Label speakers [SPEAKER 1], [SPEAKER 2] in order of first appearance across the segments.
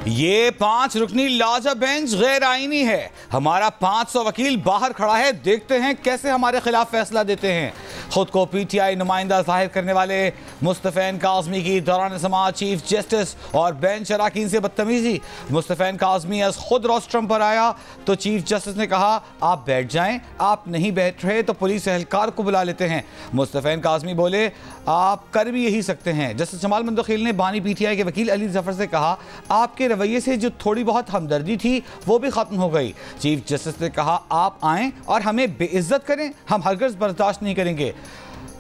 [SPEAKER 1] ये 5 रुकनी लाजा बेंच गैर आईनी है। हमारा 500 वकील बाहर खड़ा है, देखते हैं कैसे हमारे खिलाफ फैसला देते हैं। खुद को पीटीआई नुमाइंदा जाहिर करने वाले मुस्तफ़ैन काज़मी की दौरान समाअत चीफ जस्टिस और बेंच अरकान से बदतमीजी। मुस्तफ़ैन काज़मी आज खुद रोस्ट्रम पर आया तो चीफ जस्टिस ने कहा आप बैठ जाएं, आप नहीं बैठ रहे तो पुलिस एहलकार को बुला लेते हैं। मुस्तफ़ैन काज़मी बोले आप कर भी यही सकते हैं। जस्टिस जमाल मुंतखिल ने बानी पीटीआई के वकील अली जफर से कहा आपके रवैये से जो थोड़ी बहुत हमदर्दी थी वो भी खत्म हो गई। चीफ जस्टिस ने कहा आप आएं और हमें बेइज्जत करें, हम हरगिज़ बर्दाश्त नहीं करेंगे।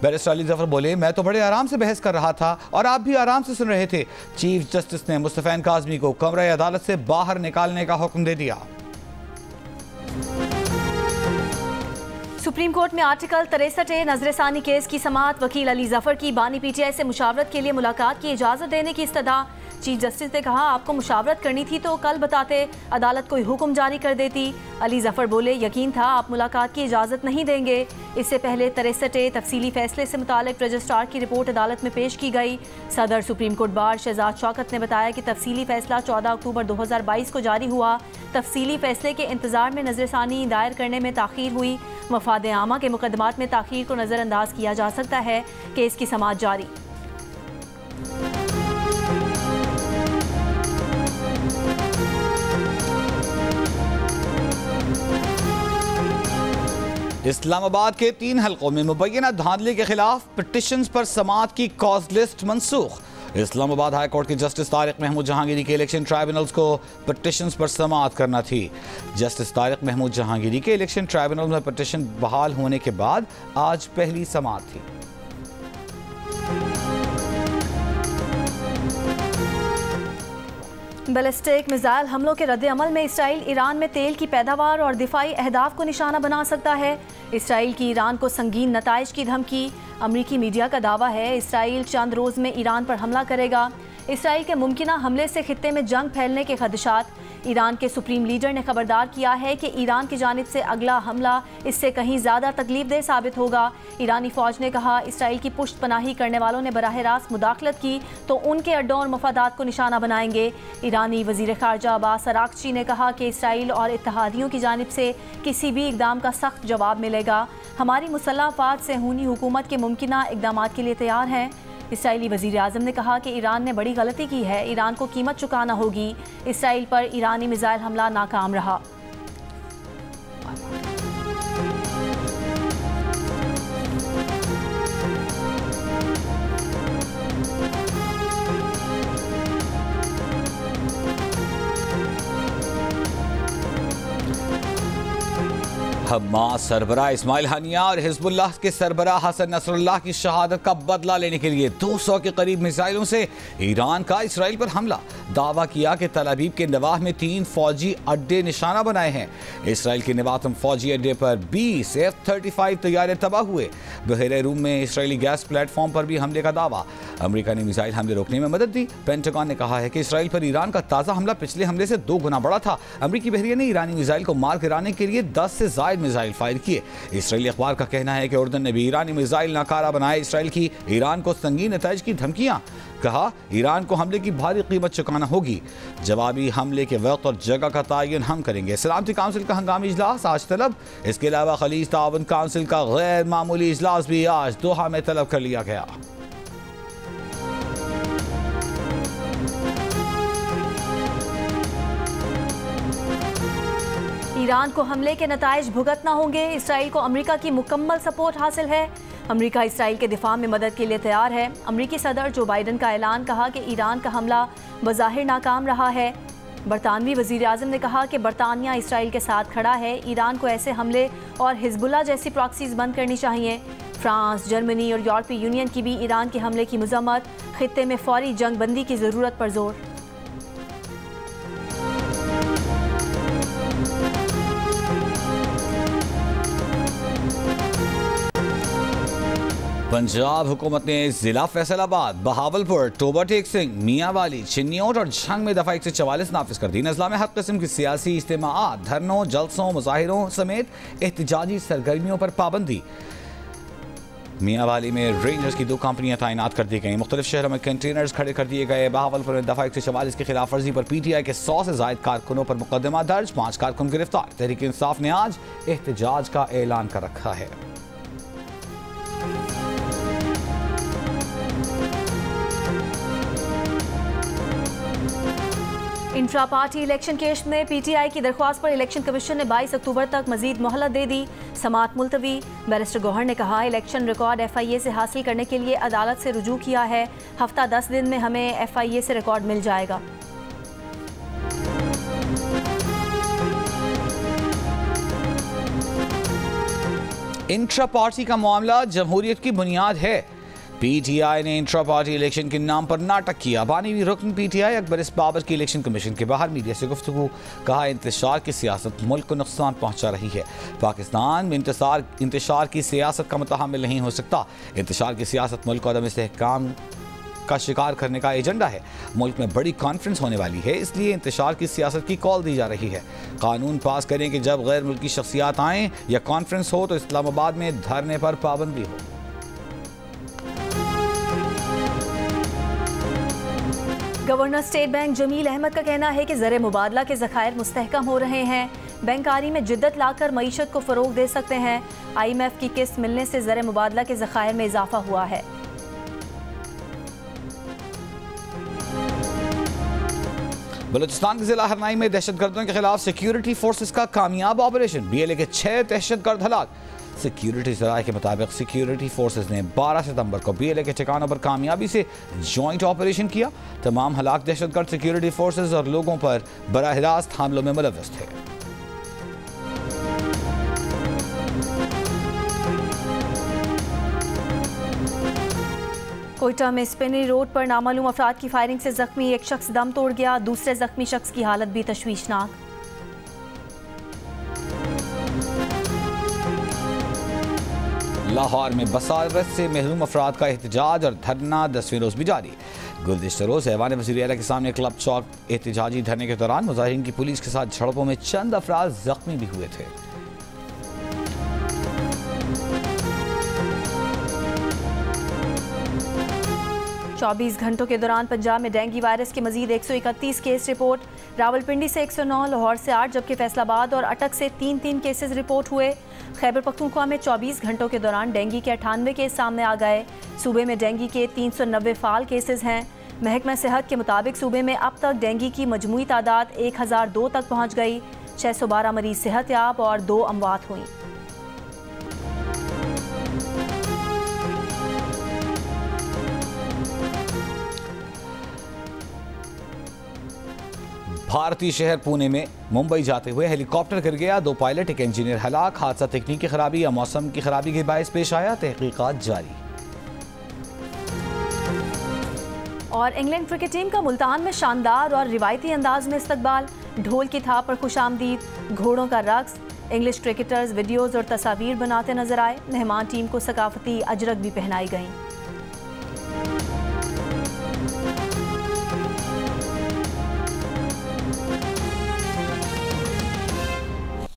[SPEAKER 1] बैरिस्टर अली जफर बोले मैं तो बड़े आराम से बहस कर रहा था और आप भी आराम से सुन रहे थे। चीफ जस्टिस ने मुस्तफ़ैन काज़मी को कमरे अदालत से बाहर निकालने का हुक्म दे दिया।
[SPEAKER 2] सुप्रीम कोर्ट में आर्टिकल 63 नजरसानी केस की समाअत। वकील अली जफर की बानी पीटीआई से मुशावरत के लिए मुलाकात की इजाजत देने की इस्तदा। चीफ जस्टिस ने कहा आपको मुशावरत करनी थी तो कल बताते, अदालत कोई हुक्म जारी कर देती। अली जफर बोले यकीन था आप मुलाकात की इजाज़त नहीं देंगे। इससे पहले 63 तफसीली फैसले से मुतालिक रजिस्ट्रार की रिपोर्ट अदालत में पेश की गई। सदर supreme court bar Shahzad Shaukat ने बताया कि तफसीली फैसला 14 अक्टूबर 2022 को जारी हुआ। तफसीली फैसले के इंतजार में नजरसानी दायर करने में ताख़ीर हुई। मफाद आमा के मुकदमात में ताख़ीर को नज़रअंदाज किया जा सकता है। केस की समाअत जारी।
[SPEAKER 1] इस्लामाबाद के 3 हलकों में मुबैना धांधली के खिलाफ पिटिशंस पर समाअत की कॉज लिस्ट मनसूख। इस्लामाबाद हाई कोर्ट के जस्टिस तारिक महमूद जहांगीरी के इलेक्शन ट्राइब्यूनल्स को पिटिशंस पर समाअत करना थी। जस्टिस तारिक महमूद जहांगीरी के इलेक्शन ट्राइब्यूनल में पिटिशन बहाल होने के बाद आज पहली समाअत थी।
[SPEAKER 2] बैलिस्टिक मिसाइल हमलों के रद्द-ए-अमल में इसराइल ईरान में तेल की पैदावार और दिफाई अहदाफ को निशाना बना सकता है। इसराइल की ईरान को संगीन नताइज की धमकी। अमरीकी मीडिया का दावा है इसराइल चंद रोज़ में ईरान पर हमला करेगा। इसराइल के मुमकिना हमले से खित्ते में जंग फैलने के खदशात। ईरान के सुप्रीम लीडर ने खबरदार किया है कि ईरान की जानिब से अगला हमला इससे कहीं ज़्यादा तकलीफदेह साबित होगा। ईरानी फ़ौज ने कहा इसराइल की पुष्ट पनाही करने वालों ने बराह रास्त मुदाखलत की तो उनके अड्डों और मफादात को निशाना बनाएंगे। ईरानी वज़ीर ख़ारजा अब्बास अराक्ची ने कहा कि इसराइल और इत्तेहादियों की जानिब से किसी भी इक़दाम का सख्त जवाब मिलेगा। हमारी मुसल्लह अफ़वाज सेहूनी हुकूमत के मुमकिना इक़दामात के लिए तैयार हैं। इसराइली वज़ीर आज़म ने कहा कि ईरान ने बड़ी गलती की है, ईरान को कीमत चुकाना होगी। इसराइल पर ईरानी मिसाइल हमला नाकाम रहा।
[SPEAKER 1] हमास सरबराह इस्माइल हानिया और हिजबुल्लाह के सरबराह हसन नसरुल्लाह की शहादत का बदला लेने के लिए 200 के करीब मिसाइलों से ईरान का इसराइल पर हमला। दावा किया कि तल अवीव के नवाह में 3 फौजी अड्डे निशाना बनाए हैं। इसराइल के नवातम फौजी अड्डे पर 20 F-35 तैयारे तबाह हुए। बहरे रूम में इसराइली गैस प्लेटफॉर्म पर भी हमले का दावा। अमेरिका ने मिसाइल हमले रोकने में मदद दी। पेंटागन ने कहा है कि इसराइल पर ईरान का ताज़ा हमला पिछले हमले से 2 गुना बड़ा था। अमेरिकी बहरिया ने ईरानी मिसाइल को मार गिराने के लिए 10 से ज़ायद मिसाइल फायर किए। इसराइली अखबार का कहना है कि उर्दन ने भी ईरानी मिसाइल नाकारा बनाए। इसराइल की ईरान को संगीन नताइज की धमकियां। कहा ईरान को हमले की भारी कीमत चुकाना होगी। जवाबी हमले के वक्त और जगह का तयन हम करेंगे। सलामती काउंसिल का हंगामी इजलास आज तलब। इसके अलावा खलीज ताउन काउंसिल का गैर मामूली इजलास भी आज दोहा में तलब कर लिया गया।
[SPEAKER 2] ईरान को हमले के नताइज भुगतना होंगे। इसराइल को अमेरिका की मुकम्मल सपोर्ट हासिल है। अमेरिका इसराइल के दिफा में मदद के लिए तैयार है। अमेरिकी सदर जो बाइडन का ऐलान। कहा कि ईरान का हमला बज़ाहिर नाकाम रहा है। बरतानवी वज़ीर आज़म ने कहा कि बरतानिया इसराइल के साथ खड़ा है। ईरान को ऐसे हमले और हिजबुल्लाह जैसी प्रॉक्सीज बंद करनी चाहिए। फ्रांस, जर्मनी और यूरोपीय यूनियन की भी ईरान के हमले की मज़म्मत। खित्ते में फौरी जंग बंदी की ज़रूरत पर जोर।
[SPEAKER 1] पंजाब हुकूमत ने जिला फैसलाबाद, बहावलपुर, टोबा टेक सिंह, मियांवाली, चिन्नियोट और झंग में दफा 144 नाफिज कर दी। नज़ला में हर किस्म की सियासी इज्तिमाआत, धरनों, जलसों, मुजाहिरों समेत एहतजाजी सरगर्मियों पर पाबंदी। मियांवाली में रेंजर्स की 2 कंपनियां तैनात कर दी गई। मुख्तलिफ शहरों में कंटेनर्स खड़े कर दिए गए। बहावलपुर में दफा 144 की खिलाफ वर्जी पर PTI के 100 से ज्यादा कारकुनों पर मुकदमा दर्ज, 5 कारकुन गिरफ्तार। तहरीक इंसाफ ने आज एहतजाज का ऐलान कर रखा है।
[SPEAKER 2] इंट्रा पार्टी इलेक्शन केस में PTI की दरख्वास्त पर इलेक्शन कमीशन ने 22 अक्टूबर तक मजीद मोहलत दे दी। समाअत मुलतवी। बैरिस्टर गौहर ने कहा, इलेक्शन रिकॉर्ड FIA से हासिल करने के लिए अदालत से रुजू किया है। हफ्ता 10 दिन में हमें FIA से रिकॉर्ड मिल जाएगा।
[SPEAKER 1] इंट्रा पार्टी का मामला जमहूरियत की बुनियाद है। PTI ने इंट्रा पार्टी इलेक्शन के नाम पर नाटक किया। बानीवी रुकन PTI अकबर बाबर की इलेक्शन कमीशन के बाहर मीडिया से गुफ्तगू। कहा, इंतशार की सियासत मुल्क को नुकसान पहुंचा रही है। पाकिस्तान में इंतशार की सियासत का मुतहम्मिल नहीं हो सकता। इंतशार की सियासत मुल्क को अदम इस्तेहकाम का शिकार करने का एजेंडा है। मुल्क में बड़ी कॉन्फ्रेंस होने वाली है, इसलिए इंतशार की सियासत की कॉल दी जा रही है। कानून पास करें कि जब गैर मुल्की शख्सियात आएँ या कॉन्फ्रेंस हो तो इस्लामाबाद में धरने पर पाबंदी हो।
[SPEAKER 2] Governor state bank Jameel Ahmad का कहना है कि ज़र मुबादला के ज़खायर मुस्तहकम हो रहे हैं। बैंकारी में जिद्दत लाकर मईशत को फ़रोग दे सकते हैं। IMF की किस्त मिलने से ज़र मुबादला के ज़खायर में इजाफा हुआ है।
[SPEAKER 1] बलूचिस्तान के जिला हरनाई में दहशतगर्दों के खिलाफ सिक्योरिटी फोर्सेस का कामयाब ऑपरेशन। BLA के 6 दहशतगर्द हलाक। सिक्योरिटी जराये के मुताबिक सिक्योरिटी फोर्सेस ने 12 सितंबर को BLA के ठिकानों पर कामयाबी से जॉइंट ऑपरेशन किया। तमाम हलाक दहशतगर्द सिक्योरिटी फोर्सेस और लोगों पर बराह रास्त हमलों में मुलव्वस थे।
[SPEAKER 2] कोयटा में स्पेनी रोड पर नामालूम अफराद की फायरिंग से जख्मी एक शख्स दम तोड़ गया। दूसरे जख्मी शख्स की हालत भी तशवीशनाक।
[SPEAKER 1] लाहौर में बसारत से महरूम अफराद का एहतजाज और धरना 10वें रोज भी जारी। गुज़िश्ता रोज ऐवान वज़ीर आला के सामने क्लब चौक एहतजाजी धरने के दौरान मुजाहिरीन की पुलिस के साथ झड़पों में चंद अफराद जख्मी भी हुए थे।
[SPEAKER 2] चौबीस घंटों के दौरान पंजाब में डेंगू वायरस के मजीद 131 केस रिपोर्ट। रावलपिंडी से 109, लाहौर से 8, जबकि फैसलाबाद और अटक से 3 केसेस रिपोर्ट हुए। खैबर पख्तूनख्वा में 24 घंटों के दौरान डेंगू के 98 केस सामने आ गए। सूबे में डेंगू के 390 फाल केसेस हैं। महकमा सेहत के मुताबिक सूबे में अब तक डेंगू की मजमूई तादाद 1002 तक पहुँच गई। 612 मरीज सेहतयाब और 2 अमवात हुई।
[SPEAKER 1] भारतीय शहर पुणे में मुंबई जाते हुए हेलीकॉप्टर गिर गया। 2 पायलट, 1 इंजीनियर हलाक। हादसा तकनीकी खराबी या मौसम की खराबी के बायस पेश आया। तहकीकात जारी।
[SPEAKER 2] और इंग्लैंड क्रिकेट टीम का मुल्तान में शानदार और रिवायती अंदाज में इस्तकबाल। ढोल की थाप पर खुशामदीद, घोड़ों का रक्स। इंग्लिश क्रिकेटर्स वीडियोज और तस्वीर बनाते नजर आए। मेहमान टीम को सकाफती अजरक भी पहनाई गई।